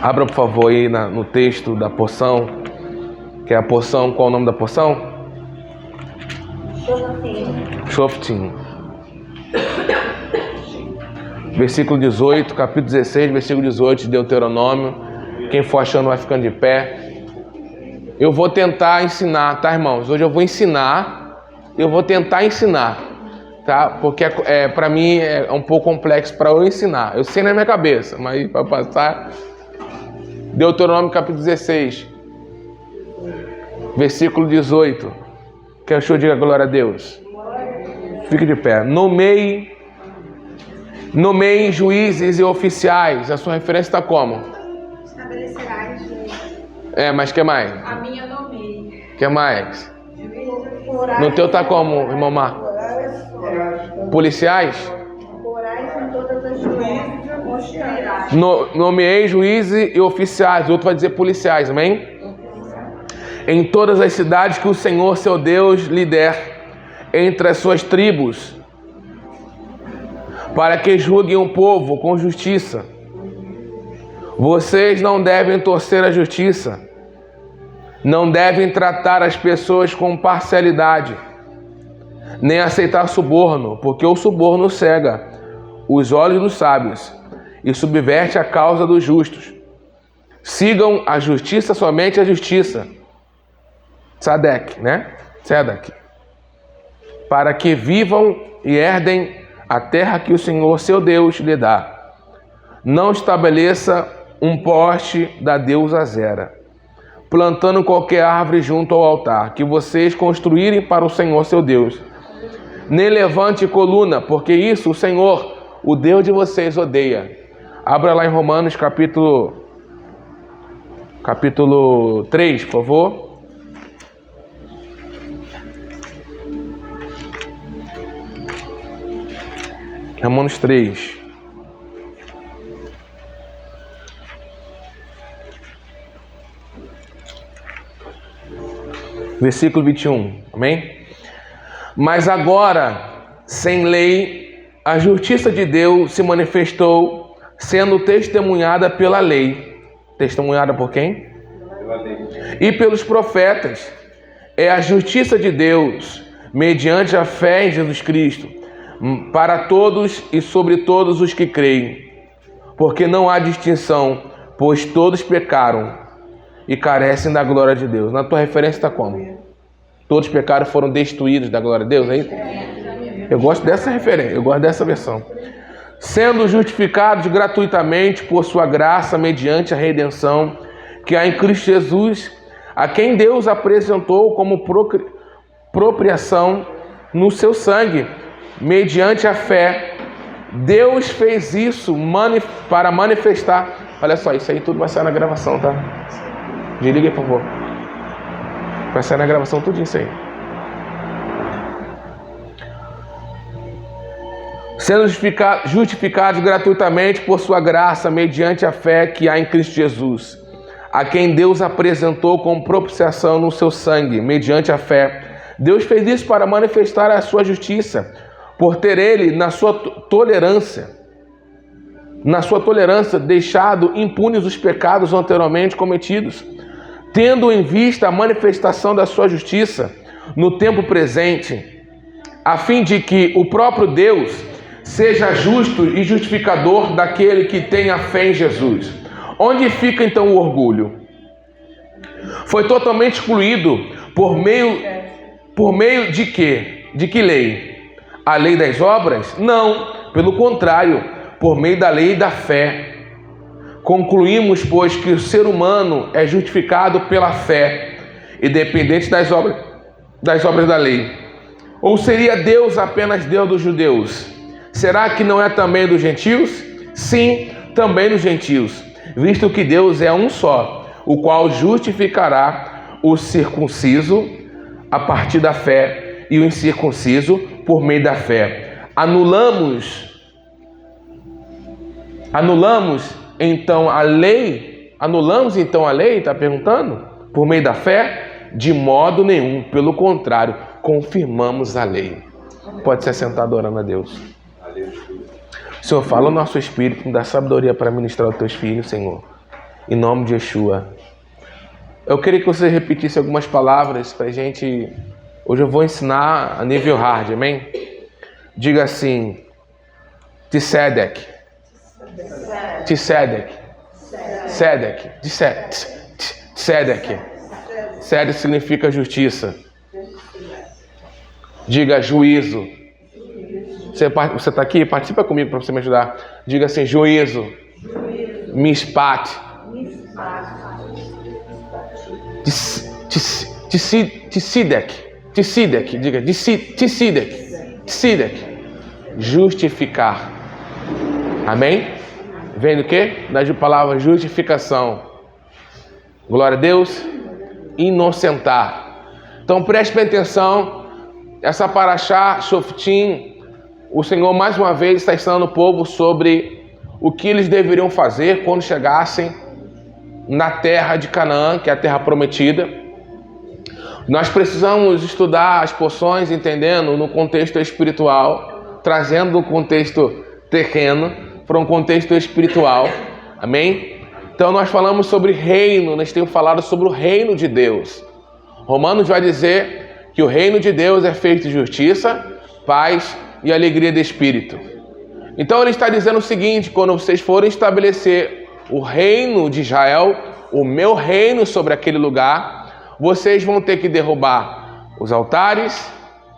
Abra, por favor, aí no texto da porção, que é a porção, qual é o nome da porção? Shoftim. Versículo 18, capítulo 16, versículo 18 de Deuteronômio. Quem for achando vai ficando de pé. Eu vou tentar ensinar, tá, irmãos? Hoje eu vou ensinar, eu vou tentar ensinar, tá? Porque para mim é um pouco complexo para eu ensinar. Eu sei na minha cabeça, mas para passar... Deuteronômio capítulo 16, versículo 18. Quer que eu diga glória a Deus? Fique de pé. Nomeiem juízes e oficiais. A sua referência está como? Estabelecerás. Mas que mais? A minha nomeei. Que mais? No teu está como, irmão Marco? Policiais? Em todas as juízes constituirás. Nomeei juízes e oficiais. O outro vai dizer policiais, amém? Em todas as cidades que o Senhor, seu Deus, lhe der, entre as suas tribos, para que julguem o povo com justiça. Vocês não devem torcer a justiça, não devem tratar as pessoas com parcialidade, nem aceitar suborno, porque o suborno cega os olhos dos sábios e subverte a causa dos justos. Sigam a justiça, somente a justiça. Tzadek, né? Tzedek. Para que vivam e herdem a terra que o Senhor, seu Deus, lhe dá. Não estabeleça um poste da deusa Azera, plantando qualquer árvore junto ao altar que vocês construírem para o Senhor, seu Deus. Nem levante coluna, porque isso o Senhor, o Deus de vocês, odeia. Abra lá em Romanos capítulo 3, por favor. Romanos 3. Versículo 21. Amém? Mas agora, sem lei, a justiça de Deus se manifestou, sendo testemunhada pela lei. Testemunhada por quem? Pela lei. E pelos profetas. É a justiça de Deus, mediante a fé em Jesus Cristo, para todos e sobre todos os que creem. Porque não há distinção, pois todos pecaram e carecem da glória de Deus. Na tua referência está como? Todos pecaram e foram destituídos da glória de Deus, é isso? Eu gosto dessa referência, eu gosto dessa versão. Sendo justificados gratuitamente por sua graça, mediante a redenção que há em Cristo Jesus, a quem Deus apresentou como propriação no seu sangue, mediante a fé. Deus fez isso para manifestar. Olha só, isso aí tudo vai sair na gravação, tá? Desliga aí, por favor. Vai sair na gravação tudo isso aí. Sendo justificados gratuitamente por sua graça, mediante a fé que há em Cristo Jesus, a quem Deus apresentou como propiciação no seu sangue, mediante a fé. Deus fez isso para manifestar a sua justiça, por ter ele, na sua tolerância, deixado impunes os pecados anteriormente cometidos, tendo em vista a manifestação da sua justiça no tempo presente, a fim de que o próprio Deus seja justo e justificador daquele que tem a fé em Jesus. Onde fica então o orgulho? Foi totalmente excluído por meio de quê? De que lei? A lei das obras? Não, pelo contrário, por meio da lei da fé. Concluímos, pois, que o ser humano é justificado pela fé, independente das obras da lei. Ou seria Deus apenas Deus dos judeus? Será que não é também dos gentios? Sim, também dos gentios, visto que Deus é um só, o qual justificará o circunciso a partir da fé e o incircunciso por meio da fé. Anulamos então a lei? Anulamos então a lei? Está perguntando? Por meio da fé? De modo nenhum, pelo contrário, confirmamos a lei. Pode se sentar adorando a Deus. Senhor, fala o nosso espírito, dá sabedoria para ministrar aos teus filhos, Senhor. Em nome de Yeshua. Eu queria que você repetisse algumas palavras para a gente... Hoje eu vou ensinar a nível hard, amém? Diga assim: Tsedek. Tsedek. Tzedek. Tzedek. Tzedek significa justiça. Diga juízo. Você está aqui? Participa comigo para você me ajudar. Diga assim: juízo. Mishpat. Tsidek. Diga Tsidek. Justificar. Amém? Vem do quê? Da palavra justificação. Glória a Deus. Inocentar. Então preste atenção. Essa paraxá, Shoftim, o Senhor mais uma vez está ensinando o povo sobre o que eles deveriam fazer quando chegassem na terra de Canaã, que é a terra prometida. Nós precisamos estudar as porções entendendo no contexto espiritual, trazendo o contexto terreno para um contexto espiritual. Amém? Então nós falamos sobre reino, nós temos falado sobre o reino de Deus. Romanos vai dizer que o reino de Deus é feito de justiça, paz e alegria de espírito. Então ele está dizendo o seguinte: quando vocês forem estabelecer o reino de Israel, o meu reino sobre aquele lugar, vocês vão ter que derrubar os altares,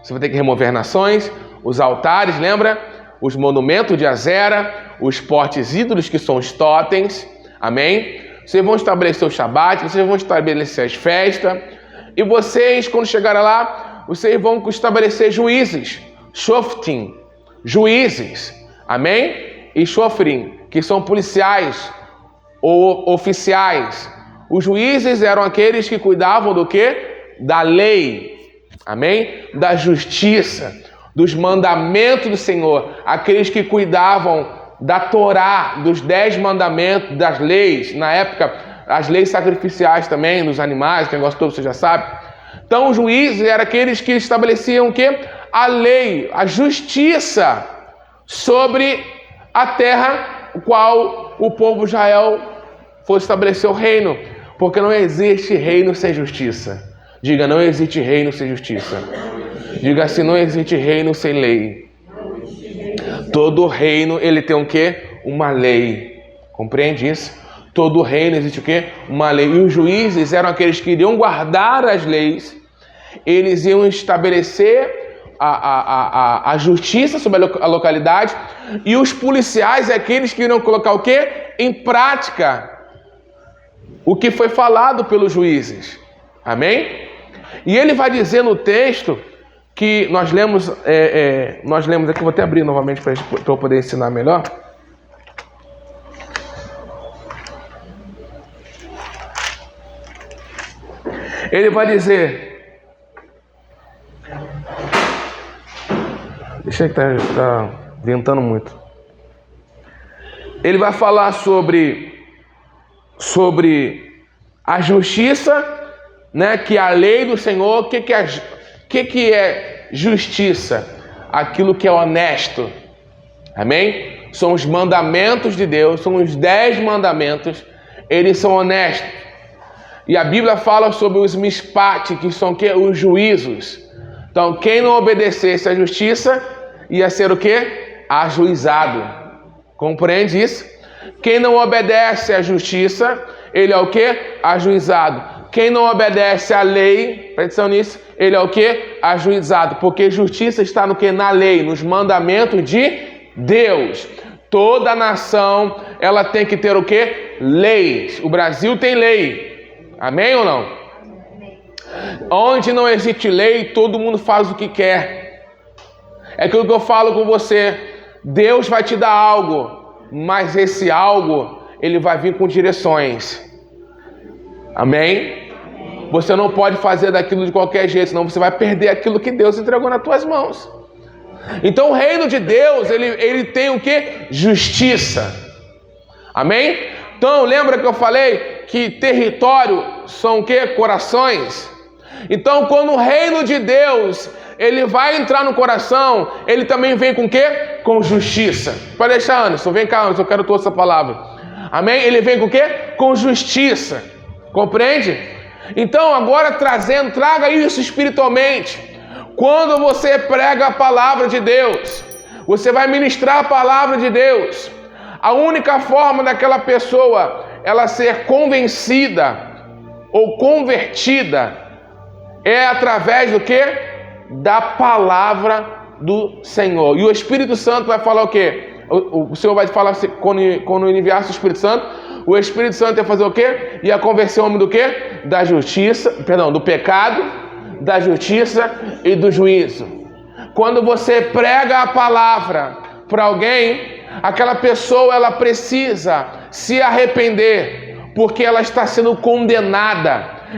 você vai ter que remover nações, os altares, lembra? Os monumentos de Azera, os postes ídolos que são os totens, amém? Vocês vão estabelecer o Shabat, vocês vão estabelecer as festas, e vocês, quando chegarem lá, vocês vão estabelecer juízes, Shoftim, juízes, amém? E Shofrim, que são policiais ou oficiais. Os juízes eram aqueles que cuidavam do quê? Da lei, amém? Da justiça, dos mandamentos do Senhor, aqueles que cuidavam da Torá, dos 10 mandamentos, das leis, na época, as leis sacrificiais também, dos animais, que negócio todo você já sabe. Então, os juízes eram aqueles que estabeleciam o quê? A lei, a justiça sobre a terra, o qual o povo de Israel foi estabelecer o reino, porque não existe reino sem justiça. Diga: não existe reino sem justiça. Diga assim: não existe reino sem lei. Todo reino, ele tem o quê? Uma lei. Compreende isso? Todo reino existe o quê? Uma lei. E os juízes eram aqueles que iriam guardar as leis. Eles iam estabelecer a justiça sobre a localidade. E os policiais é aqueles que iriam colocar o quê? Em prática o que foi falado pelos juízes. Amém? E ele vai dizer no texto que nós lemos aqui, vou até abrir novamente para eu poder ensinar melhor. Ele vai dizer, deixa que tá ventando muito. Ele vai falar sobre a justiça, né, que a lei do Senhor. O que é justiça? Aquilo que é honesto. Amém? São os mandamentos de Deus, são os 10 mandamentos, eles são honestos. E a Bíblia fala sobre os mishpat, que são os juízos. Então, quem não obedecesse à justiça ia ser o quê? Ajuizado. Compreende isso? Quem não obedece à justiça, ele é o quê? Ajuizado. Quem não obedece à lei, presta atenção nisso, ele é o quê? Ajuizado. Porque justiça está no quê? Na lei, nos mandamentos de Deus. Toda nação, ela tem que ter o quê? Leis. O Brasil tem lei. Amém ou não? Onde não existe lei, todo mundo faz o que quer. É aquilo que eu falo com você. Deus vai te dar algo, mas esse algo, ele vai vir com direções. Amém? Você não pode fazer daquilo de qualquer jeito, senão você vai perder aquilo que Deus entregou nas tuas mãos. Então o reino de Deus, ele tem o quê? Justiça. Amém? Então lembra que eu falei que território são o quê? Corações. Então quando o reino de Deus, ele vai entrar no coração, ele também vem com o quê? Com justiça. Pode deixar, Anderson, vem cá, Anderson, eu quero toda essa palavra. Amém? Ele vem com o quê? Com justiça. Compreende? Então, agora traga isso espiritualmente. Quando você prega a palavra de Deus, você vai ministrar a palavra de Deus. A única forma daquela pessoa ela ser convencida ou convertida é através do quê? Da palavra do Senhor. E o Espírito Santo vai falar o quê? O Senhor vai falar assim, quando enviasse o Espírito Santo, o Espírito Santo ia fazer o quê? Ia convencer o homem do quê? Da justiça, perdão, do pecado, da justiça e do juízo. Quando você prega a palavra para alguém, aquela pessoa ela precisa se arrepender, porque ela está sendo condenada.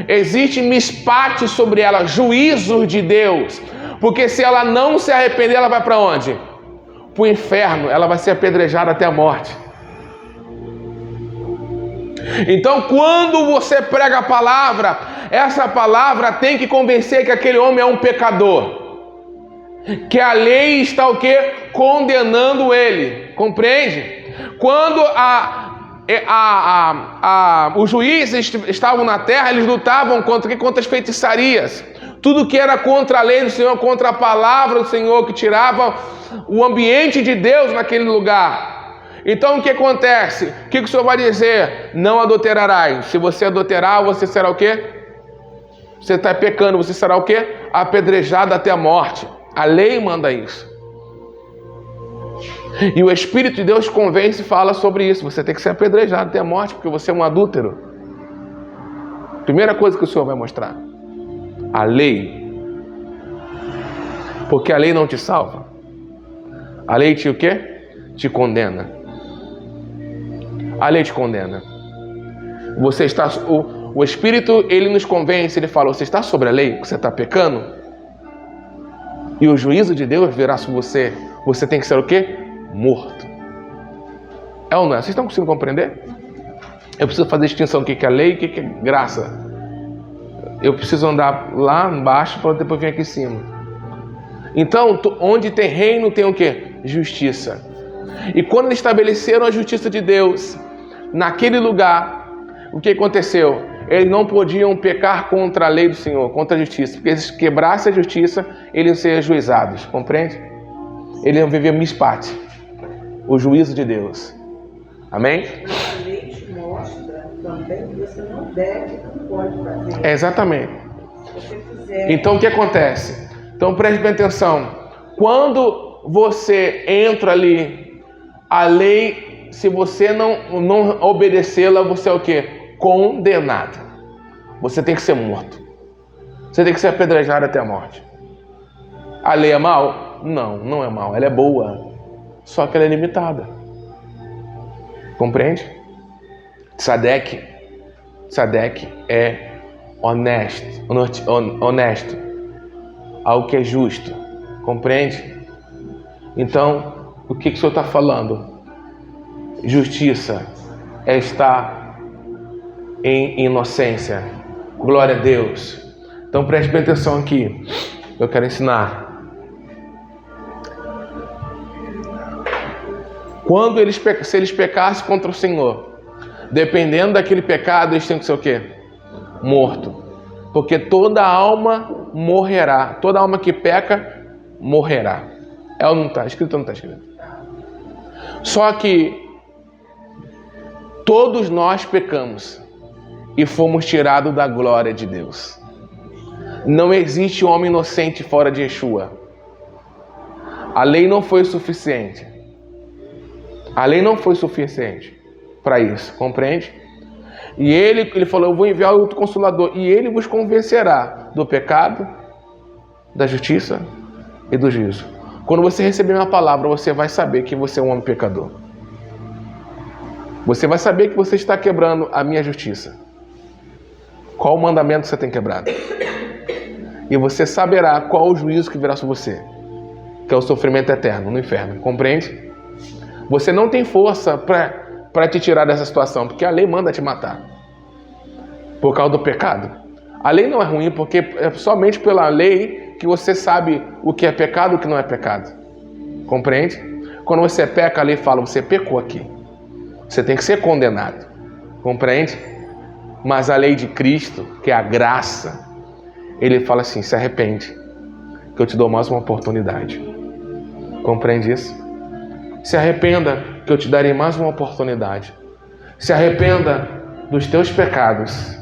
Existe mispate sobre ela, juízo de Deus. Porque se ela não se arrepender, ela vai para onde? Para o inferno, ela vai ser apedrejada até a morte. Então, quando você prega a palavra, essa palavra tem que convencer que aquele homem é um pecador. Que a lei está o quê? Condenando ele. Compreende? Quando os juízes estavam na terra, eles lutavam contra as feitiçarias. Tudo que era contra a lei do Senhor, contra a palavra do Senhor, que tirava o ambiente de Deus naquele lugar. Então o que acontece? O que o Senhor vai dizer? Não adulterarás. Se você adulterar, você será o quê? Você está pecando, você será o quê? Apedrejado até a morte. A lei manda isso. E o Espírito de Deus convence e fala sobre isso. Você tem que ser apedrejado até a morte, porque você é um adúltero. Primeira coisa que o Senhor vai mostrar. A lei. Porque a lei não te salva. A lei te o quê? Te condena. A lei te condena. Você está... O Espírito, ele nos convence, ele fala, você está sobre a lei? Você está pecando? E o juízo de Deus virá sobre você. Você tem que ser o quê? Morto. É ou não é? Vocês estão conseguindo compreender? Eu preciso fazer distinção do que é lei e o que é graça. Eu preciso andar lá embaixo para depois vir aqui em cima. Então, onde tem reino, tem o quê? Justiça. E quando eles estabeleceram a justiça de Deus naquele lugar, o que aconteceu? Eles não podiam pecar contra a lei do Senhor, contra a justiça. Porque se eles quebrassem a justiça, eles iam ser ajuizados. Compreende? Eles iam viver mispate. O juízo de Deus. Amém? A lei te mostra também que você não deve, não pode fazer. Exatamente. Se você fizer... Então o que acontece? Então preste bem atenção. Quando você entra ali, a lei, se você não obedecê-la, você é o quê? Condenado. Você tem que ser morto. Você tem que ser apedrejado até a morte. A lei é mal? Não, não é mal. Ela é boa. Só que ela é limitada. Compreende? Tzadek é honesto. Algo que é justo. Compreende? Então, o que o Senhor está falando? Justiça é estar em inocência. Glória a Deus. Então preste bem atenção aqui. Eu quero ensinar. Se eles pecassem contra o Senhor, dependendo daquele pecado, eles têm que ser o quê? Morto. Porque toda alma morrerá. Toda alma que peca, morrerá. É ou não está escrito ou não está escrito? Só que todos nós pecamos e fomos tirados da glória de Deus. Não existe homem inocente fora de Yeshua. A lei não foi suficiente. A lei não foi suficiente para isso, compreende? E ele falou, eu vou enviar outro Consolador, e ele vos convencerá do pecado, da justiça e do juízo. Quando você receber uma palavra, você vai saber que você é um homem pecador. Você vai saber que você está quebrando a minha justiça. Qual o mandamento você tem quebrado? E você saberá qual o juízo que virá sobre você, que é o sofrimento eterno no inferno, compreende? Você não tem força para te tirar dessa situação, porque a lei manda te matar por causa do pecado. A lei não é ruim, porque é somente pela lei que você sabe o que é pecado e o que não é pecado. Compreende? Quando você peca, a lei fala, você pecou aqui. Você tem que ser condenado. Compreende? Mas a lei de Cristo, que é a graça, ele fala assim, se arrepende, que eu te dou mais uma oportunidade. Compreende isso? Se arrependa, que eu te darei mais uma oportunidade. Se arrependa dos teus pecados,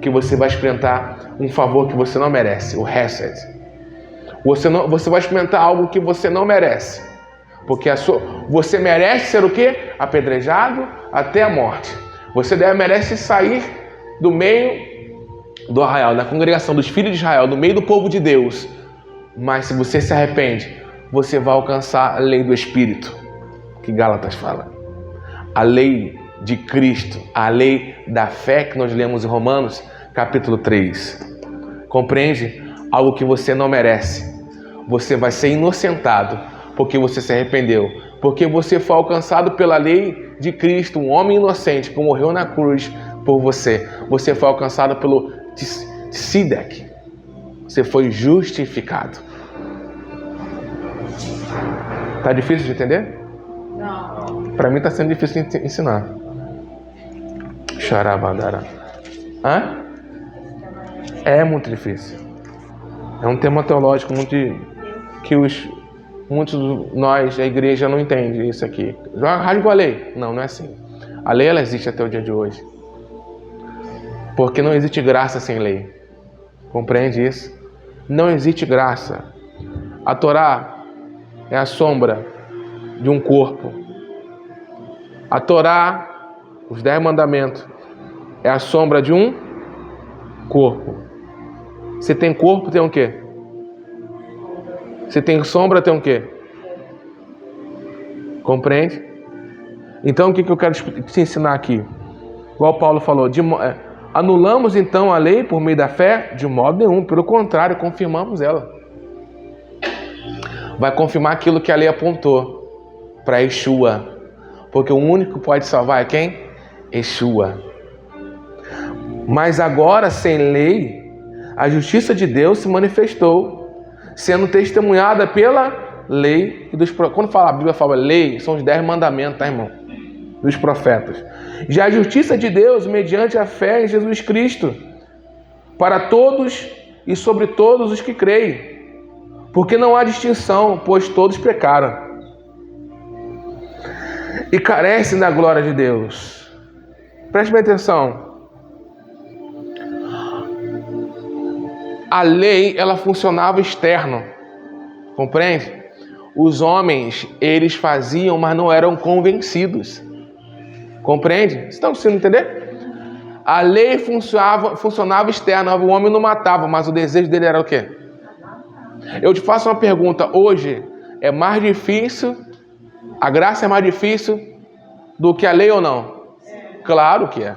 que você vai experimentar um favor que você não merece, o Hesed. Você vai experimentar algo que você não merece, porque você merece ser o quê? Apedrejado até a morte. Você merece sair do meio do arraial, da congregação dos filhos de Israel, do meio do povo de Deus. Mas se você se arrepende, você vai alcançar a lei do Espírito, que Gálatas fala. A lei de Cristo, a lei da fé que nós lemos em Romanos, capítulo 3. Compreende? Algo que você não merece. Você vai ser inocentado porque você se arrependeu. Porque você foi alcançado pela lei de Cristo, um homem inocente que morreu na cruz por você. Você foi alcançado pelo Tzedek. Você foi justificado. Tá difícil de entender? Não. Para mim tá sendo difícil de ensinar. Xarabandara. Hã? É muito difícil. É um tema teológico muito que muitos de nós, a igreja, não entende isso aqui. Rasgou a lei. Não é assim. A lei, ela existe até o dia de hoje. Porque não existe graça sem lei. Compreende isso? Não existe graça. A Torá é a sombra de um corpo. A Torá, os 10 mandamentos, é a sombra de um corpo. Se tem corpo, tem o quê? Se tem sombra, tem o quê? Compreende? Então, o que eu quero te ensinar aqui? Igual Paulo falou, anulamos então a lei por meio da fé? De modo nenhum, pelo contrário, confirmamos ela. Vai confirmar aquilo que a lei apontou para Yeshua. Porque o único que pode salvar é quem? Yeshua. Mas agora, sem lei, a justiça de Deus se manifestou, sendo testemunhada pela lei e dos profetas. Quando a Bíblia fala lei, são os 10 mandamentos, tá, irmão? Dos profetas. Já a justiça de Deus, mediante a fé em Jesus Cristo, para todos e sobre todos os que creem. Porque não há distinção, pois todos pecaram e carecem da glória de Deus. Preste bem atenção. A lei, ela funcionava externo. Compreende? Os homens, eles faziam, mas não eram convencidos. Compreende? Vocês estão conseguindo entender? A lei funcionava externo. O homem não matava, mas o desejo dele era o quê? Eu te faço uma pergunta. Hoje é mais difícil, a graça é mais difícil do que a lei ou não? Claro que é.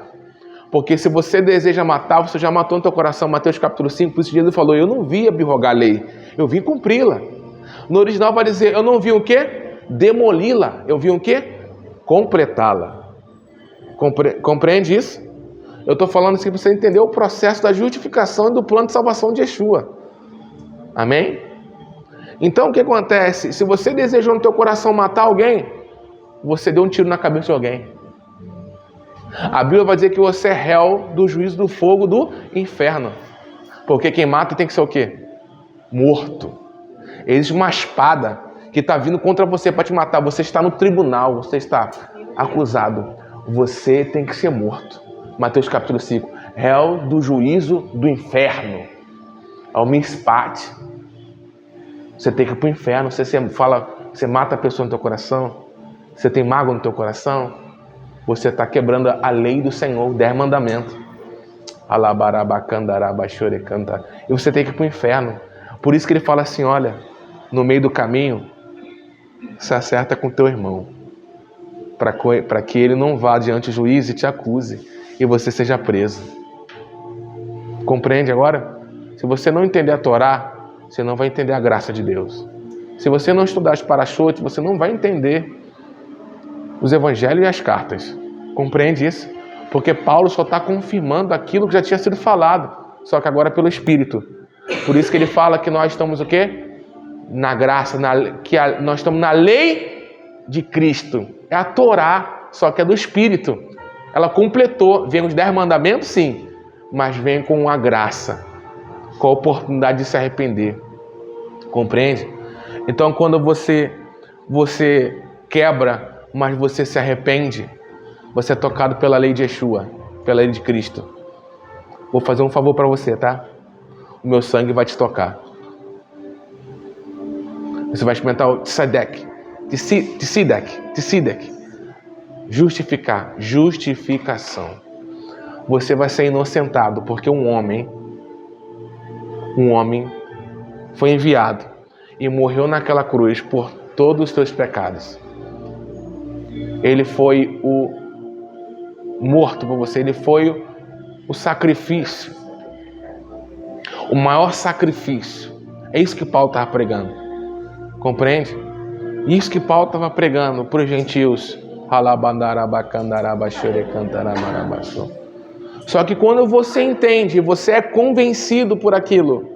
Porque se você deseja matar, você já matou no teu coração. Mateus capítulo 5, por isso Jesus falou, eu não vim abrogar a lei, eu vim cumpri-la. No original vai dizer, eu não vim o quê? Demoli-la. Eu vim o quê? Completá-la. Compreende isso? Eu estou falando assim para você entender o processo da justificação e do plano de salvação de Yeshua. Amém? Então o que acontece? Se você desejou no teu coração matar alguém, você deu um tiro na cabeça de alguém. A Bíblia vai dizer que você é réu do juízo do fogo do inferno. Porque quem mata tem que ser o quê? Morto. Existe uma espada que está vindo contra você para te matar. Você está no tribunal, você está acusado. Você tem que ser morto. Mateus capítulo 5. Réu do juízo do inferno. É o mispat. Você tem que ir para o inferno. Você mata a pessoa no teu coração. Você tem mágoa no teu coração. Você está quebrando a lei do Senhor, 10 mandamentos. E você tem que ir para o inferno. Por isso que ele fala assim, olha, no meio do caminho, se acerta com teu irmão. Para que ele não vá diante do juiz e te acuse. E você seja preso. Compreende agora? Se você não entender a Torá, você não vai entender a graça de Deus. Se você não estudar os parachotes, você não vai entender os evangelhos e as cartas. Compreende isso? Porque Paulo só está confirmando aquilo que já tinha sido falado, só que agora pelo Espírito. Por isso que ele fala que nós estamos o quê? Na graça, nós estamos na lei de Cristo. É a Torá. só que é do Espírito. Ela completou. Vem os 10 mandamentos, sim, mas vem com a graça, com a oportunidade de se arrepender. Compreende? Então, quando você quebra, mas você se arrepende, você é tocado pela lei de Yeshua, pela lei de Cristo. Vou fazer um favor para você, tá? O meu sangue vai te tocar. Você vai experimentar o tzedek. Justificação. Você vai ser inocentado, porque um homem foi enviado e morreu naquela cruz por todos os teus pecados. Ele foi o morto por você, ele foi o sacrifício, o maior sacrifício. É isso que Paulo estava pregando. Compreende? Isso que Paulo estava pregando para os gentios. Só que quando você entende, você é convencido por aquilo.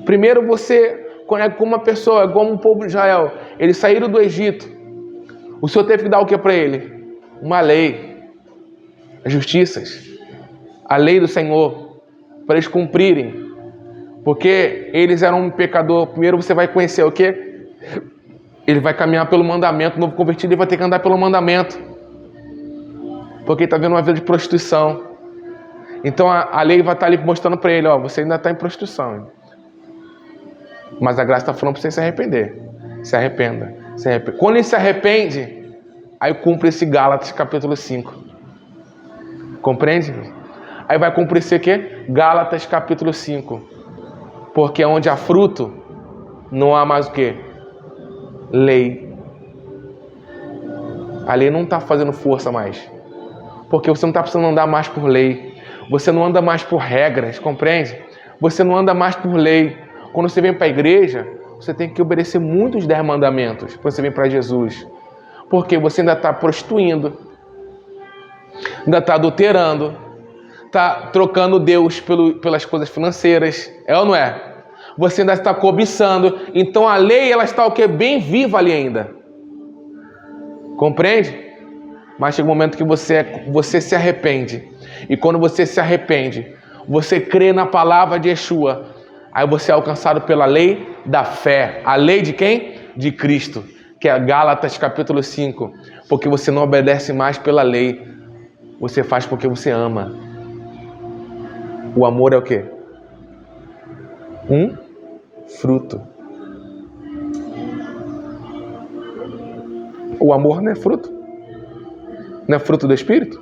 Primeiro você, é como uma pessoa, como um povo de Israel, eles saíram do Egito. O Senhor teve que dar o que para ele? Uma lei, as justiças, a lei do Senhor, para eles cumprirem. Porque eles eram um pecador. Primeiro você vai conhecer o quê? Ele vai caminhar pelo mandamento. O novo convertido, ele vai ter que andar pelo mandamento. Porque ele está vendo uma vida de prostituição. Então a lei vai estar ali mostrando para ele, ó, você ainda está em prostituição. Hein? Mas a graça está falando para você se arrepender. Se arrependa. Quando ele se arrepende, aí cumpre esse Gálatas capítulo 5. Compreende? Aí vai cumprir esse quê? Gálatas capítulo 5. Porque onde há fruto, não há mais o quê? Lei. A lei não está fazendo força mais. Porque você não está precisando andar mais por lei. Você não anda mais por regras, compreende? Você não anda mais por lei. Quando você vem para a igreja, você tem que obedecer muitos 10 mandamentos. Quando você vem para Jesus. Porque você ainda está prostituindo. Ainda está adulterando. Está trocando Deus pelas coisas financeiras. É ou não é? Você ainda está cobiçando. Então a lei, ela está o quê? Bem viva ali ainda. Compreende? Mas chega um momento que você se arrepende. E quando você se arrepende, você crê na palavra de Yeshua. Aí você é alcançado pela lei da fé. A lei de quem? De Cristo. Que é Gálatas capítulo 5. Porque você não obedece mais pela lei. Você faz porque você ama. O amor é o quê? Um fruto. O amor não é fruto? Não é fruto do Espírito?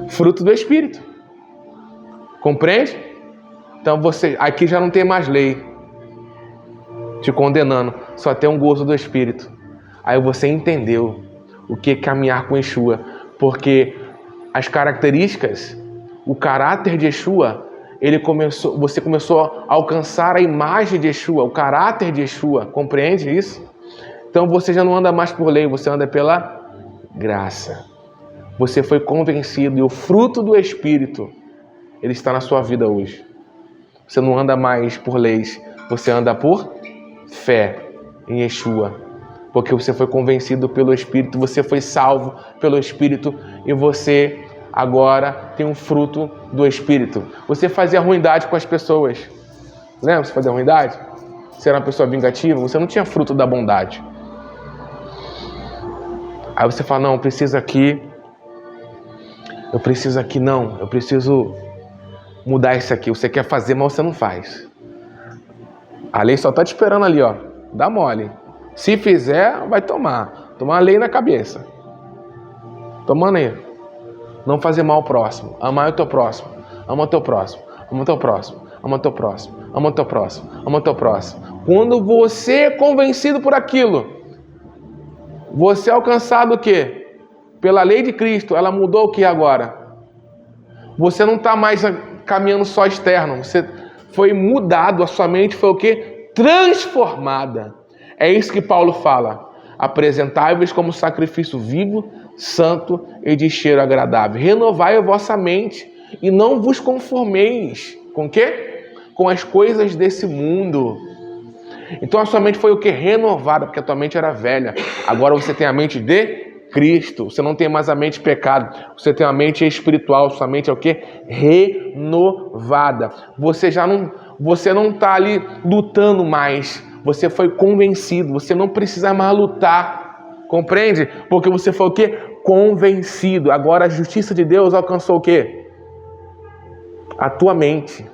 Fruto do Espírito. Compreende? Então você, aqui já não tem mais lei te condenando, só tem um gozo do Espírito. Aí você entendeu o que é caminhar com Yeshua, porque as características, o caráter de Yeshua, você começou a alcançar a imagem de Yeshua, o caráter de Yeshua, compreende isso? Então você já não anda mais por lei, você anda pela graça. Você foi convencido e o fruto do Espírito, ele está na sua vida hoje. Você não anda mais por leis, você anda por fé em Yeshua. Porque você foi convencido pelo Espírito, você foi salvo pelo Espírito e você agora tem um fruto do Espírito. Você fazia ruindade com as pessoas. Lembra? Você fazia ruindade? Você era uma pessoa vingativa, você não tinha fruto da bondade. Aí você fala, não, eu preciso aqui, não, eu preciso mudar isso aqui. Você quer fazer, mas você não faz. A lei só está te esperando ali, ó. Dá mole. Se fizer, vai tomar. Tomar a lei na cabeça. Tomando aí. Não fazer mal ao próximo. Amar o teu próximo. Ama o teu próximo. Ama o teu próximo. Ama o teu próximo. Ama o teu próximo. Ama o teu próximo. Quando você é convencido por aquilo, você é alcançado o quê? Pela lei de Cristo. Ela mudou o que agora? Você não está mais caminhando só externo. Você foi mudado. A sua mente foi o quê? Transformada. É isso que Paulo fala. Apresentai-vos como sacrifício vivo, santo e de cheiro agradável. Renovai a vossa mente e não vos conformeis. Com o quê? Com as coisas desse mundo. Então a sua mente foi o que? Renovada, porque a tua mente era velha. Agora você tem a mente de Cristo. Você não tem mais a mente de pecado. Você tem a mente espiritual. Sua mente é o que? Renovada. Você não está ali lutando mais. Você foi convencido. Você não precisa mais lutar. Compreende? Porque você foi o que? Convencido. Agora a justiça de Deus alcançou o que? A tua mente.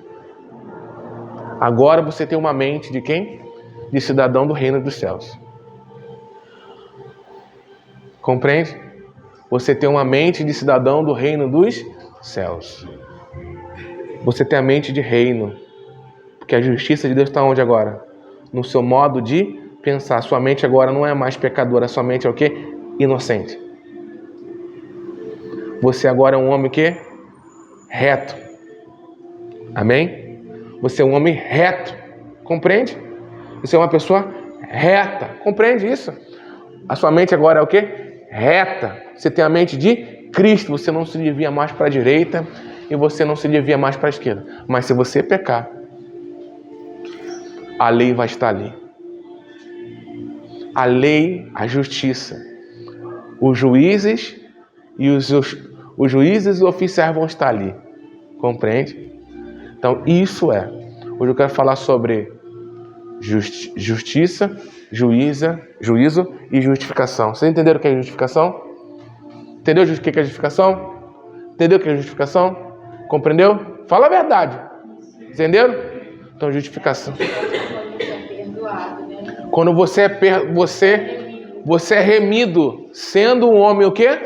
Agora você tem uma mente de quem? De cidadão do reino dos céus. Compreende? Você tem uma mente de cidadão do reino dos céus. Você tem a mente de reino. Porque a justiça de Deus está onde agora? No seu modo de pensar. Sua mente agora não é mais pecadora. Sua mente é o quê? Inocente. Você agora é um homem o quê? Reto. Amém? Você é um homem reto. Compreende? Você é uma pessoa reta. Compreende isso? A sua mente agora é o quê? Reta. Você tem a mente de Cristo. Você não se desvia mais para a direita e você não se desvia mais para a esquerda. Mas se você pecar, a lei vai estar ali. A lei, a justiça, os juízes e os juízes e oficiais vão estar ali. Compreende? Então isso é. Hoje eu quero falar sobre justiça, juízo e justificação. Vocês entenderam o que é justificação? Entendeu o que é justificação? Entendeu o que é justificação? Compreendeu? Fala a verdade. Entenderam? Então, justificação. Quando você é remido, sendo um homem o quê?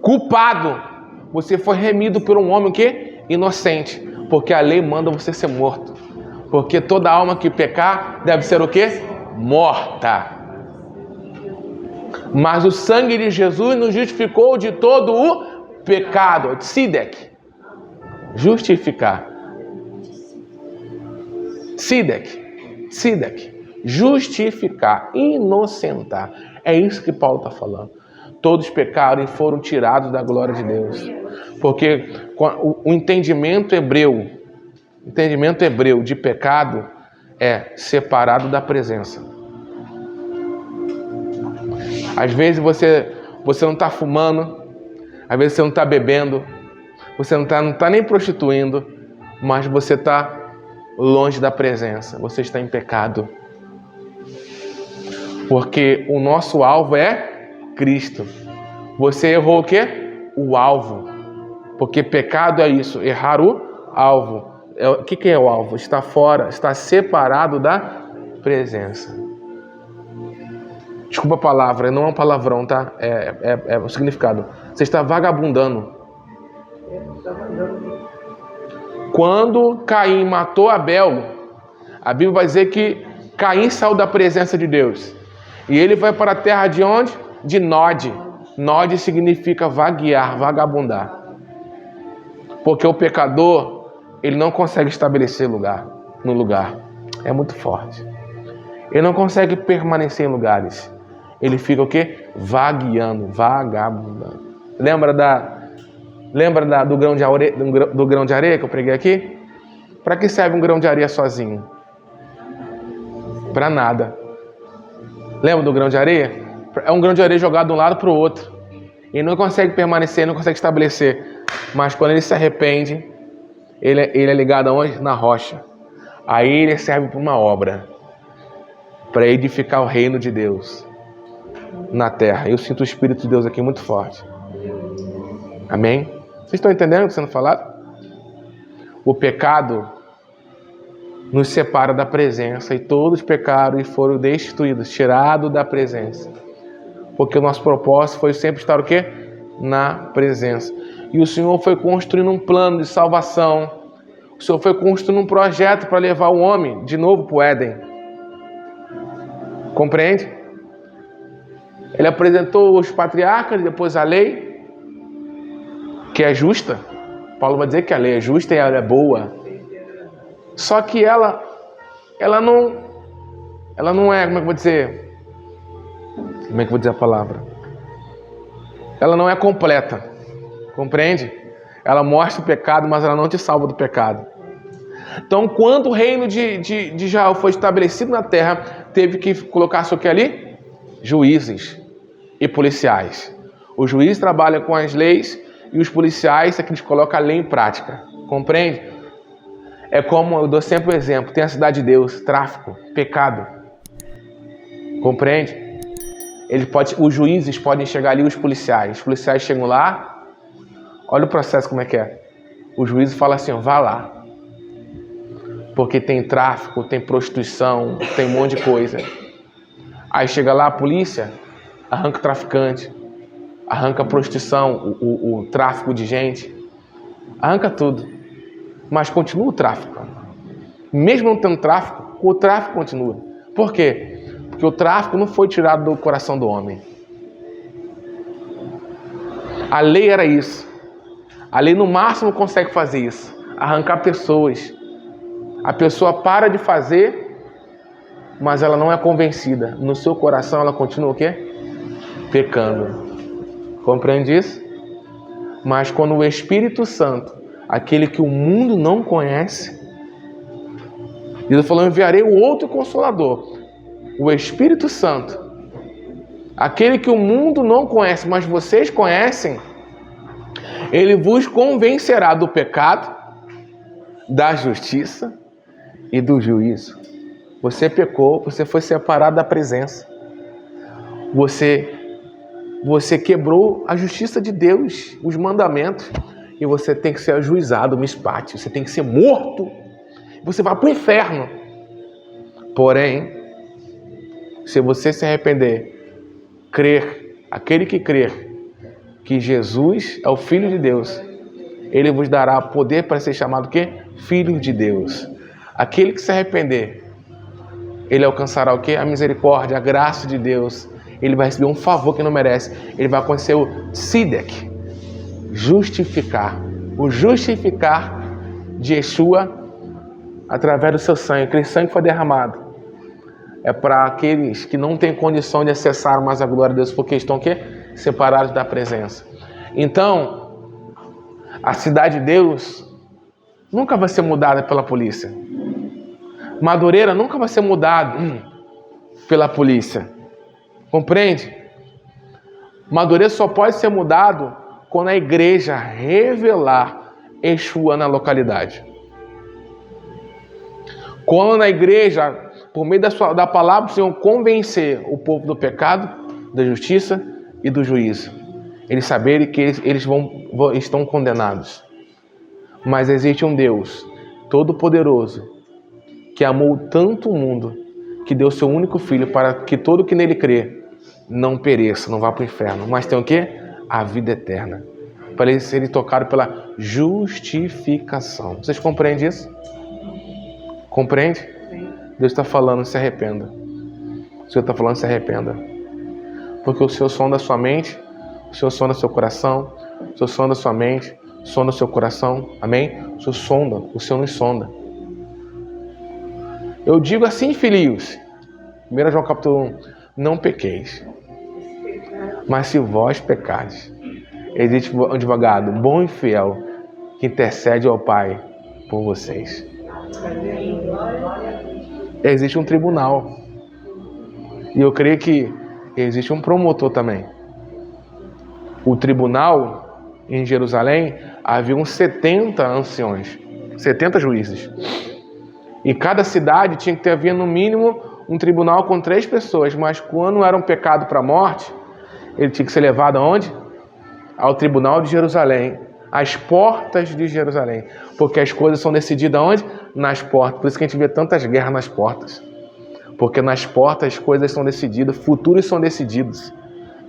Culpado. Você foi remido por um homem o quê? Inocente. Porque a lei manda você ser morto. Porque toda alma que pecar deve ser o quê? Morta. Mas o sangue de Jesus nos justificou de todo o pecado. Tzidek. Justificar. Tzidek. Justificar. Inocentar. É isso que Paulo está falando. Todos pecaram e foram tirados da glória de Deus. Porque o entendimento hebreu de pecado é separado da presença. Às vezes você não está fumando, às vezes você não está bebendo, você não está nem prostituindo, mas você está longe da presença, você está em pecado. Porque o nosso alvo é Cristo. Você errou o quê? O alvo. Porque pecado é isso, errar o alvo. O que é o alvo? Está fora, está separado da presença. Desculpa a palavra, não é um palavrão, tá? É o significado. Você está vagabundando. Quando Caim matou Abel, a Bíblia vai dizer que Caim saiu da presença de Deus. E ele vai para a terra de onde? De Nod. Nod significa vaguear, vagabundar. Porque o pecador, ele não consegue estabelecer no lugar. É muito forte. Ele não consegue permanecer em lugares. Ele fica o quê? Vagueando, vagabundando. Lembra do grão de areia que eu preguei aqui? Para que serve um grão de areia sozinho? Para nada. Lembra do grão de areia? É um grão de areia jogado de um lado para o outro. Ele não consegue permanecer, não consegue estabelecer. Mas quando ele se arrepende, ele é ligado aonde? Na rocha. Aí ele serve para uma obra. Para edificar o reino de Deus na terra. Eu sinto o Espírito de Deus aqui muito forte. Amém? Vocês estão entendendo o que está sendo falado? O pecado nos separa da presença e todos pecaram e foram destituídos, tirados da presença. Porque o nosso propósito foi sempre estar o quê? Na presença. E o Senhor foi construindo um plano de salvação. O Senhor foi construindo um projeto para levar o homem de novo para o Éden. Compreende? Ele apresentou os patriarcas, depois a lei, que é justa. Paulo vai dizer que a lei é justa e ela é boa. Só que ela não é, como é que eu vou dizer? Como é que eu vou dizer a palavra? Ela não é completa. Compreende? Ela mostra o pecado, mas ela não te salva do pecado. Então, quando o reino de Israel foi estabelecido na terra, teve que colocar-se o que ali? Juízes e policiais. Os juízes trabalham com as leis e os policiais é que eles colocam a lei em prática. Compreende? É como, eu dou sempre o exemplo, tem a cidade de Deus, tráfico, pecado. Compreende? Os juízes podem chegar ali, os policiais chegam lá, olha o processo como é que é. O juiz fala assim, vá lá. Porque tem tráfico, tem prostituição, tem um monte de coisa. Aí chega lá a polícia, arranca o traficante, arranca a prostituição, o tráfico de gente, arranca tudo. Mas continua o tráfico. Mesmo não tendo tráfico, o tráfico continua. Por quê? Porque o tráfico não foi tirado do coração do homem. A lei era isso. A lei no máximo consegue fazer isso. Arrancar pessoas. A pessoa para de fazer, mas ela não é convencida. No seu coração ela continua o quê? Pecando. Compreende isso? Mas quando o Espírito Santo, aquele que o mundo não conhece, Jesus falou, enviarei o outro Consolador, o Espírito Santo, aquele que o mundo não conhece, mas vocês conhecem, ele vos convencerá do pecado, da justiça e do juízo. Você pecou, você foi separado da presença. Você quebrou a justiça de Deus, os mandamentos, e você tem que ser ajuizado, mispate, você tem que ser morto. Você vai para o inferno. Porém, se você se arrepender, crer, aquele que crer que Jesus é o Filho de Deus, ele vos dará poder para ser chamado o quê? Filho de Deus. Aquele que se arrepender, ele alcançará o quê? A misericórdia, a graça de Deus. Ele vai receber um favor que não merece. Ele vai acontecer o tzedek, justificar. O justificar de Yeshua através do seu sangue. Aquele sangue foi derramado. É para aqueles que não têm condição de acessar mais a glória de Deus, porque estão o quê? Separados da presença. Então, a cidade de Deus nunca vai ser mudada pela polícia. Madureira nunca vai ser mudado pela polícia. Compreende? Madureira só pode ser mudado quando a igreja revelar Yeshua na localidade. Quando a igreja, por meio da palavra do Senhor, convencer o povo do pecado, da justiça e do juízo. Eles saberem que eles estão condenados. Mas existe um Deus todo-poderoso que amou tanto o mundo que deu seu único filho para que todo que nele crê não pereça, não vá para o inferno, mas tem o quê? A vida eterna. Para eles serem tocados pela justificação. Vocês compreendem isso? Compreende? Sim. Deus está falando, se arrependa. O Senhor está falando, se arrependa. Porque o Senhor sonda a sua mente, o Senhor sonda o seu coração, o Senhor sonda a sua mente, sonda o seu coração. Amém? O Senhor sonda, o Senhor nos sonda. Eu digo assim, filhos, 1 João capítulo 1, não pequeis, mas se vós pecardes, existe um advogado bom e fiel que intercede ao Pai por vocês. Existe um tribunal. E eu creio que existe um promotor também. O tribunal em Jerusalém havia uns 70 anciões, 70 juízes. E cada cidade tinha que ter havia no mínimo um tribunal com 3 pessoas, mas quando era um pecado para a morte, ele tinha que ser levado aonde? Ao tribunal de Jerusalém, às portas de Jerusalém, porque as coisas são decididas aonde? Nas portas. Por isso que a gente vê tantas guerras nas portas, porque nas portas as coisas são decididas, futuros são decididos,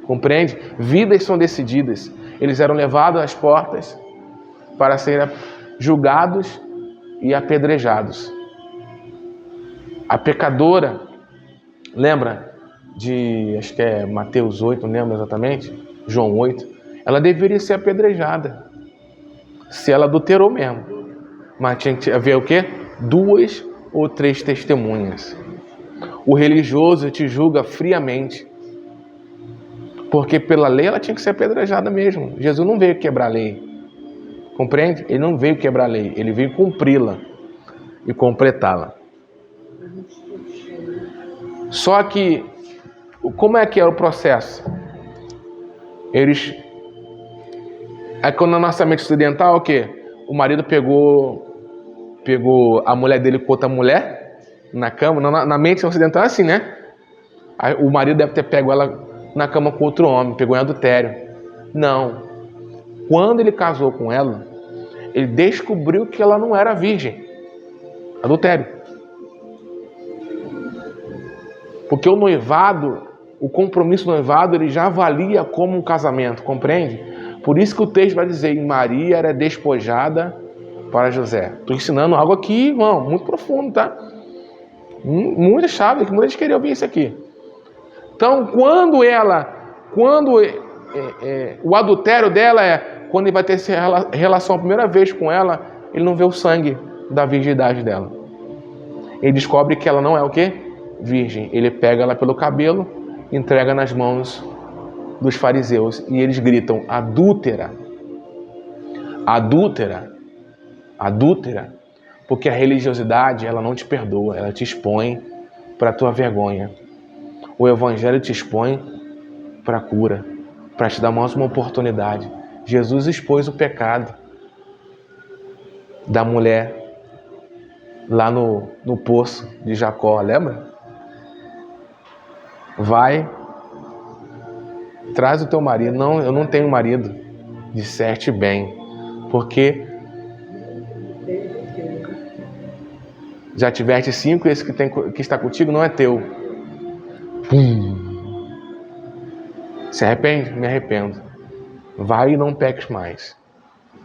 compreende? Vidas são decididas. Eles eram levados às portas para serem julgados e apedrejados. A pecadora, lembra de, acho que é Mateus 8, não lembro exatamente, João 8, ela deveria ser apedrejada, se ela adulterou mesmo. Mas tinha que haver o quê? 2 ou 3 testemunhas. O religioso te julga friamente, porque pela lei ela tinha que ser apedrejada mesmo. Jesus não veio quebrar a lei, compreende? Ele não veio quebrar a lei, ele veio cumpri-la. e completá-la. Só que, como é que é o processo? É quando na nossa mente ocidental, o quê? O marido pegou a mulher dele com outra mulher na cama. Na mente ocidental é assim, né? Aí, o marido deve ter pego ela na cama com outro homem, pegou em adultério. Não. Quando ele casou com ela, ele descobriu que ela não era virgem. Adultério. Porque o noivado, o compromisso noivado, ele já valia como um casamento, compreende? Por isso que o texto vai dizer, Maria era despojada para José. Estou ensinando algo aqui, irmão, muito profundo, tá? Muita chave, que muita gente queria ouvir isso aqui. Então, quando o adultério dela quando ele vai ter essa relação a primeira vez com ela, ele não vê o sangue da virgindade dela. Ele descobre que ela não é o quê? Virgem. Ele pega ela pelo cabelo, entrega nas mãos dos fariseus e eles gritam, adúltera, adúltera, adúltera, porque a religiosidade, ela não te perdoa, ela te expõe para a tua vergonha. O evangelho te expõe para a cura, para te dar mais uma oportunidade. Jesus expôs o pecado da mulher lá no poço de Jacó, lembra? Vai, traz o teu marido. Não, eu não tenho marido. Disserte bem, porque já tiveste 5 e esse que está contigo não é teu. Se arrepende? Me arrependo. Vai e não peques mais.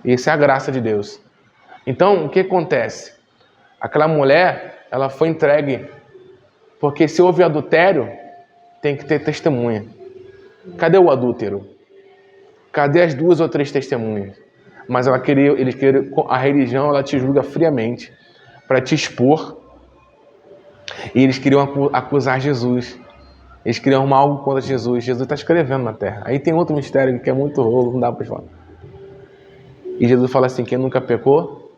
Essa é a graça de Deus. Então, o que acontece? Aquela mulher, ela foi entregue, porque se houve adultério, tem que ter testemunha. Cadê o adúltero? Cadê as 2 ou 3 testemunhas? Mas eles queriam, a religião, ela te julga friamente para te expor. E eles queriam acusar Jesus. Eles queriam arrumar algo contra Jesus. Jesus está escrevendo na terra. Aí tem outro mistério que é muito rolo, não dá para falar. E Jesus fala assim, quem nunca pecou?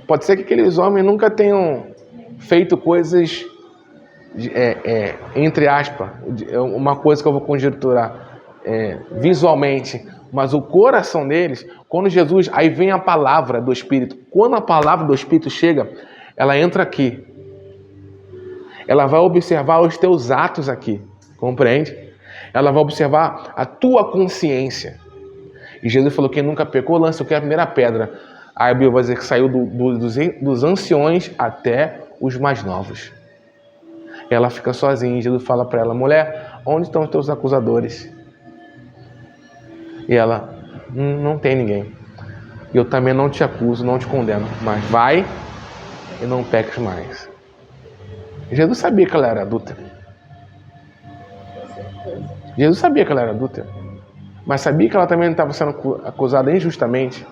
Pode ser que aqueles homens nunca tenham feito coisas, entre aspas, uma coisa que eu vou conjecturar visualmente, mas o coração deles, quando Jesus, aí vem a palavra do Espírito. Quando a palavra do Espírito chega, ela entra aqui. Ela vai observar os teus atos aqui, compreende? Ela vai observar a tua consciência. E Jesus falou, quem nunca pecou, lança o que? A primeira pedra. Aí a Bíblia vai dizer que saiu dos anciões até os mais novos. Ela fica sozinha e Jesus fala para ela, mulher, onde estão os teus acusadores? E ela, não tem ninguém. Eu também não te acuso, não te condeno, mas vai e não peques mais. Jesus sabia que ela era adúltera. Jesus sabia que ela era adúltera. Mas sabia que ela também estava sendo acusada injustamente.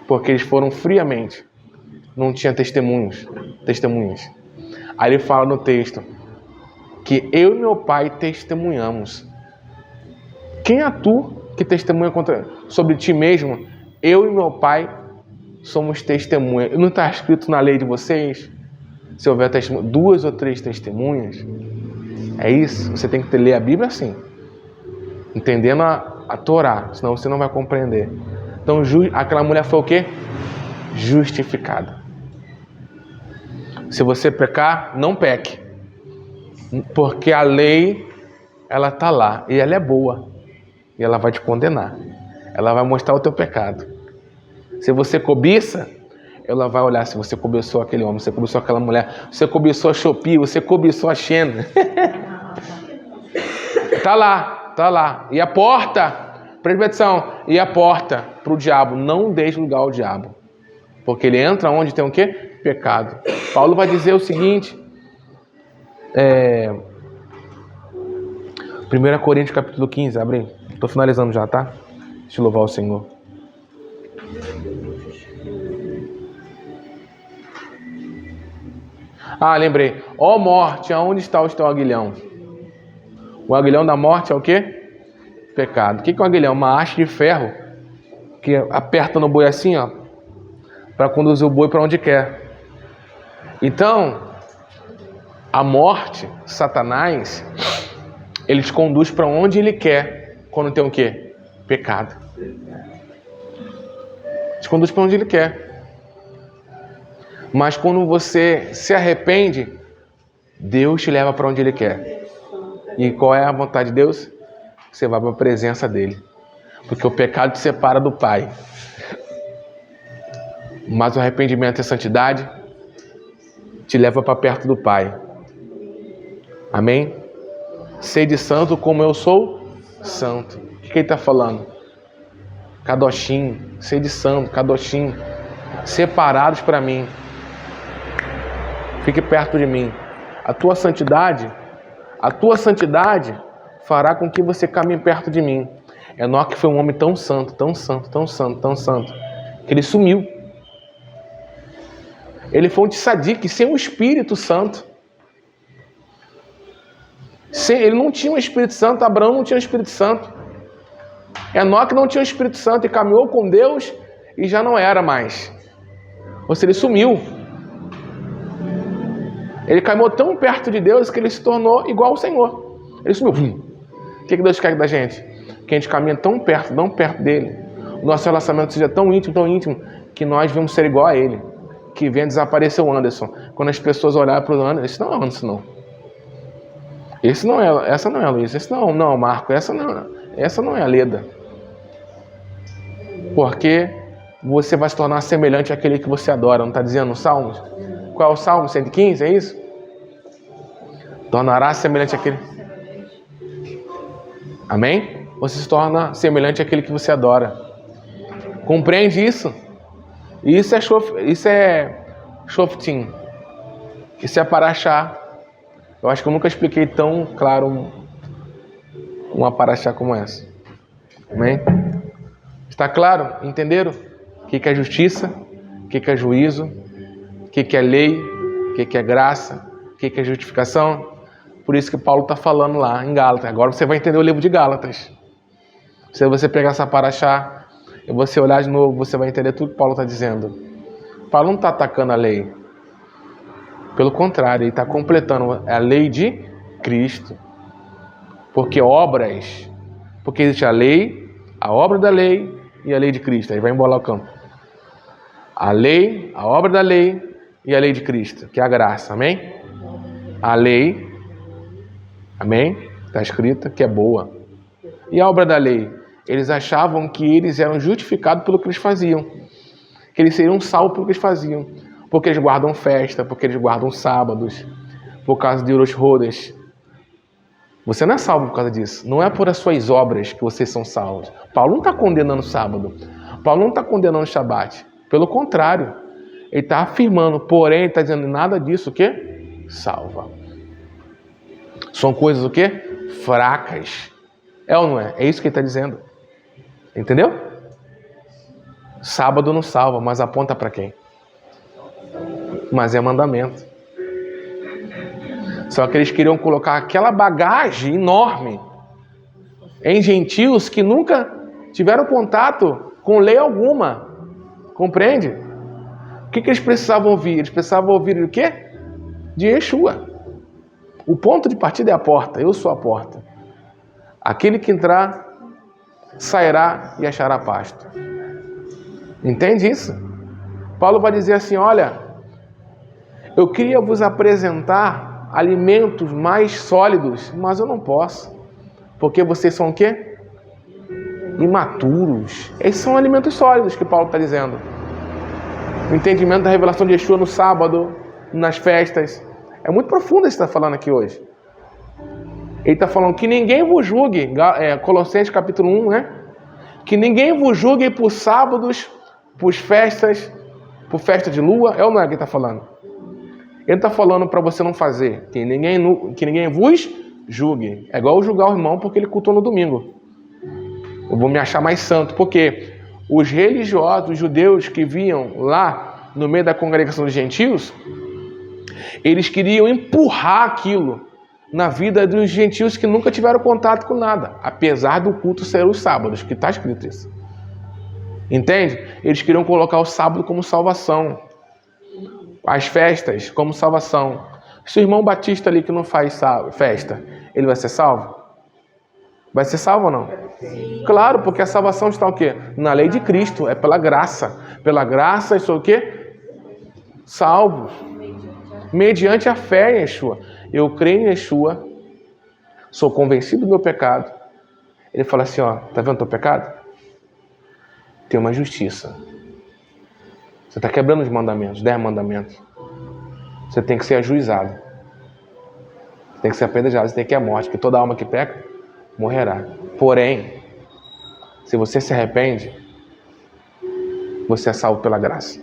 Porque eles foram friamente. Não tinha testemunhas. Aí ele fala no texto que eu e meu pai testemunhamos. Quem é tu que testemunha sobre ti mesmo? Eu e meu pai somos testemunhas. Não está escrito na lei de vocês? Se houver 2 ou 3 testemunhas, é isso. Você tem que ler a Bíblia assim, entendendo a Torá, senão você não vai compreender. Então, aquela mulher foi o quê? Justificada. Se você pecar, não peque, porque a lei, ela está lá, e ela é boa, e ela vai te condenar. Ela vai mostrar o teu pecado. Se você cobiça, ela vai olhar se você cobiçou aquele homem, você cobiçou aquela mulher, você cobiçou a Shopee, você cobiçou a Xena. Tá lá. E a porta, presta atenção, e a porta para o diabo, não deixe lugar ao diabo. Porque ele entra onde tem o quê? Pecado. Paulo vai dizer o seguinte, 1 Coríntios capítulo 15, abre aí. Estou finalizando já, tá? Deixa eu louvar o Senhor. Lembrei. Ó morte, aonde está o teu aguilhão? O aguilhão da morte é o quê? Pecado. O que é um aguilhão? Uma haste de ferro que aperta no boi assim, ó. para conduzir o boi para onde quer. Então, a morte, Satanás, ele te conduz para onde ele quer quando tem o quê? Pecado. Te conduz para onde ele quer. Mas quando você se arrepende, Deus te leva para onde ele quer. E qual é a vontade de Deus? Você vai para a presença dele. Porque o pecado te separa do Pai. Mas o arrependimento e a santidade te leva para perto do Pai. Amém? Sede santo como eu sou santo. O que ele está falando? Kadoshim, sede santo, Kadoshim, separados para mim. Fique perto de mim. A tua santidade fará com que você caminhe perto de mim. Enoque foi um homem tão santo, tão santo, tão santo, tão santo, que ele sumiu. Ele foi um tzadik sem o Espírito Santo. Ele não tinha o Espírito Santo, Abraão não tinha o Espírito Santo. Enoque não tinha o Espírito Santo e caminhou com Deus e já não era mais. Ou seja, ele sumiu. Ele caminhou tão perto de Deus que ele se tornou igual ao Senhor. Ele sumiu. O que Deus quer da gente? Que a gente caminhe tão perto dele. O nosso relacionamento seja tão íntimo, que nós vamos ser igual a ele. Que venha desaparecer o Anderson. Quando as pessoas olharem para o Anderson, esse não é o Anderson, não. Essa não é a Luísa. Esse não é o Marco. Essa não é a Leda. Porque você vai se tornar semelhante àquele que você adora. Não está dizendo no Salmos? Qual é o Salmo 115? É isso? Tornará semelhante àquele. Amém? Você se torna semelhante àquele que você adora. Compreende isso? Isso é Shoftim. Isso é Paraxá. Eu acho que eu nunca expliquei tão claro uma Paraxá como essa. Amém? Está claro? Entenderam? O que é justiça? O que é juízo? O que é lei? O que é graça? O que é justificação? Por isso que Paulo está falando lá em Gálatas. Agora você vai entender o livro de Gálatas. Se você pegar essa Paraxá e você olhar de novo, você vai entender tudo que Paulo está dizendo. Paulo não está atacando a lei. Pelo contrário, ele está completando a lei de Cristo. Porque existe a lei, a obra da lei e a lei de Cristo. Aí vai embolar o campo. A lei, a obra da lei e a lei de Cristo, que é a graça. Amém? A lei, amém? Está escrita que é boa. E a obra da lei? Eles achavam que eles eram justificados pelo que eles faziam. Que eles seriam salvos pelo que eles faziam. Porque eles guardam festa, porque eles guardam sábados, por causa de Rosh Chodesh. Você não é salvo por causa disso. Não é por as suas obras que vocês são salvos. Paulo não está condenando o sábado. Paulo não está condenando o Shabat. Pelo contrário, ele está afirmando, porém, ele está dizendo nada disso o quê? Salva. São coisas o quê? Fracas. É ou não é? É isso que ele está dizendo. Entendeu? Sábado não salva, mas aponta para quem? Mas é mandamento. Só que eles queriam colocar aquela bagagem enorme em gentios que nunca tiveram contato com lei alguma. Compreende? O que eles precisavam ouvir? Eles precisavam ouvir o quê? De Yeshua. O ponto de partida é a porta. Eu sou a porta. Aquele que entrar, sairá e achará pasto. Entende isso? Paulo vai dizer assim, olha, eu queria vos apresentar alimentos mais sólidos, mas eu não posso. Porque vocês são o quê? Imaturos. Esses são alimentos sólidos que Paulo está dizendo. O entendimento da revelação de Yeshua no sábado, nas festas. É muito profundo isso que está falando aqui hoje. Ele está falando que ninguém vos julgue, Colossenses capítulo 1, né? Que ninguém vos julgue por sábados, por festas, por festa de lua. É ou não é que ele está falando? Ele está falando para você não fazer. Que ninguém vos julgue. É igual eu julgar o irmão porque ele cultuou no domingo. Eu vou me achar mais santo. Porque os religiosos, os judeus que viam lá no meio da congregação dos gentios, eles queriam empurrar aquilo na vida dos gentios que nunca tiveram contato com nada. Apesar do culto ser os sábados, que está escrito isso. Entende? Eles queriam colocar o sábado como salvação. As festas como salvação. Se o irmão batista ali que não faz festa, ele vai ser salvo? Vai ser salvo ou não? Claro, porque a salvação está o quê? Na lei de Cristo, é pela graça. Pela graça, isso é o quê? Salvos. Mediante a fé em Yeshua. Eu creio em Yeshua, sou convencido do meu pecado. Ele fala assim, ó, tá vendo o teu pecado? Tem uma justiça. Você está quebrando os mandamentos, 10 mandamentos. Você tem que ser ajuizado. Você tem que ser apedrejado, você tem que ir à morte, porque toda alma que peca, morrerá. Porém, se você se arrepende, você é salvo pela graça.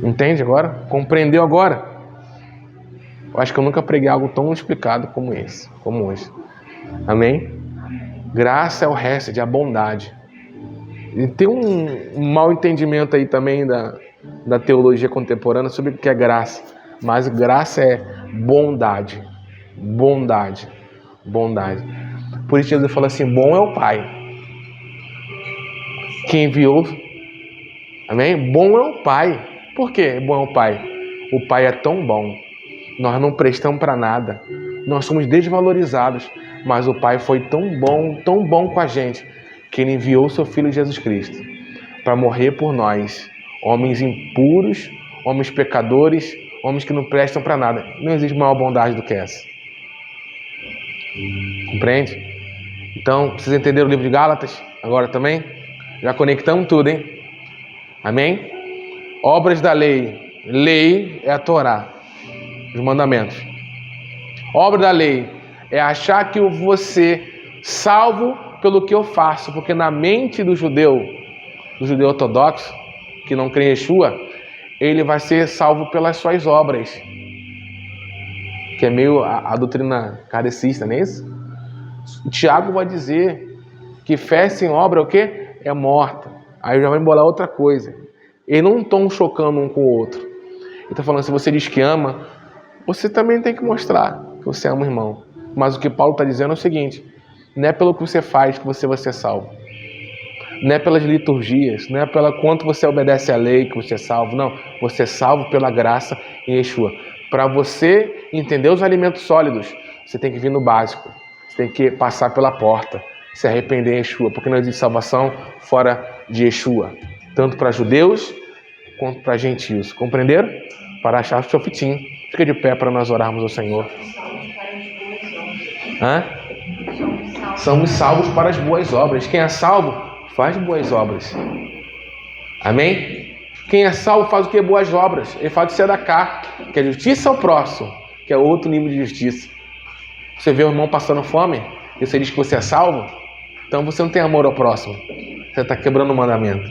Entende agora? Compreendeu agora? Eu acho que eu nunca preguei algo tão explicado como esse, como hoje. Amém? Graça é o resto de a bondade. E tem um mau entendimento aí também da teologia contemporânea sobre o que é graça. Mas graça é bondade. Bondade. Bondade. Por isso Jesus fala assim, bom é o Pai que enviou. Amém? Bom é o Pai. Por que bom é o Pai? O Pai é tão bom. Nós não prestamos para nada. Nós somos desvalorizados. Mas o Pai foi tão bom com a gente, que Ele enviou o seu Filho Jesus Cristo para morrer por nós, homens impuros, homens pecadores, homens que não prestam para nada. Não existe maior bondade do que essa. Compreende? Então, precisa entender o livro de Gálatas agora também? Já conectamos tudo, hein? Amém? Obras da lei. Lei é a Torá, os mandamentos. Obra da lei é achar que eu vou ser salvo pelo que eu faço, porque na mente do judeu ortodoxo, que não crê em Yeshua, ele vai ser salvo pelas suas obras, que é meio a doutrina kardecista, não é isso? O Tiago vai dizer que fé sem obra é o quê? É morta. Aí já vai embolar outra coisa. Eles não estão chocando um com o outro. Ele está falando, se você diz que ama, você também tem que mostrar que você ama o irmão. Mas o que Paulo está dizendo é o seguinte, não é pelo que você faz que você vai ser salvo. Não é pelas liturgias, não é pelo quanto você obedece à lei que você é salvo. Não, você é salvo pela graça em Yeshua. Para você entender os alimentos sólidos, você tem que vir no básico. Você tem que passar pela porta, se arrepender em Yeshua, porque não existe salvação fora de Yeshua. Tanto para judeus quanto para gentios. Compreenderam? Para achar o sofitim. Fica de pé para nós orarmos ao Senhor. Somos salvos para as boas obras. Quem é salvo, faz boas obras. Amém? Quem é salvo faz o que? Boas obras. Ele fala de tzedakah, que é justiça ao próximo, que é outro nível de justiça. Você vê o irmão passando fome e você diz que você é salvo, então você não tem amor ao próximo. Você está quebrando o mandamento.